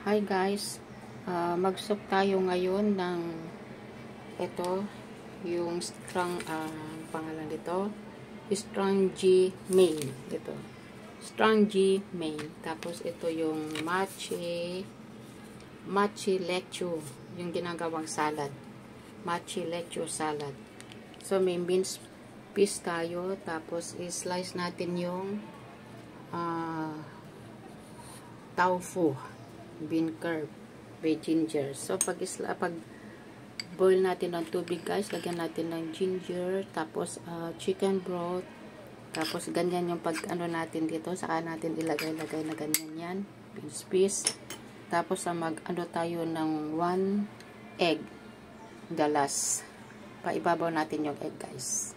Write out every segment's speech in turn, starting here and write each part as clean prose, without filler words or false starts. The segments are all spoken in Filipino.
Hi guys, magsok tayo ngayon ng ito, yung strong, pangalan dito, strong G main. Ito, strong G main. Tapos ito yung machi lechu, yung ginagawang salad. Machi lechu salad. So may minced piece tayo, tapos i-slice natin yung tofu, bean curd, with ginger. So, pag boil natin ng tubig guys, lagyan natin ng ginger, tapos chicken broth, tapos ganyan yung pag ano natin dito, saka natin ilagay-lagay na ganyan yan, beans piece. Tapos mag ano tayo ng 1 egg, galas. Paibabaw natin yung egg guys.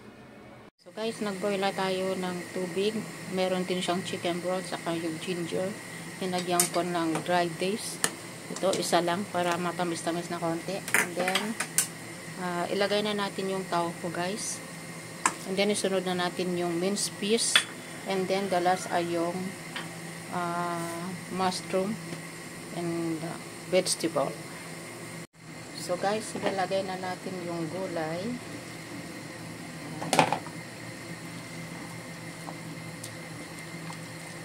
So guys, nagboil na tayo ng tubig, meron din siyang chicken broth, saka yung ginger. Hinagyan ko ng dry dates. Ito, isa lang para matamis-tamis na konti. And then, ilagay na natin yung tofu guys. And then, isunod na natin yung minced piece. And then, the last ay yung mushroom and vegetable. So guys, ilalagay na natin yung gulay.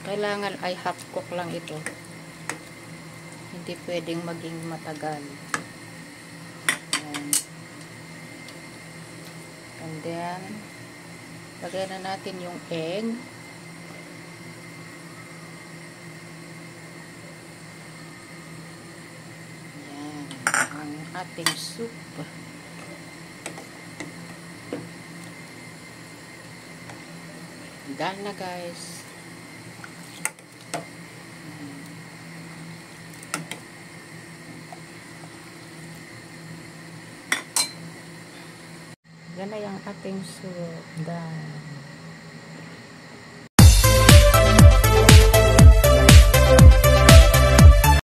Kailangan ay half cook lang ito. Hindi pwedeng maging matagal. And then, lagyan na natin yung egg. Yan. Ang ating soup. Done na guys. Yan na yung ating soup. Done.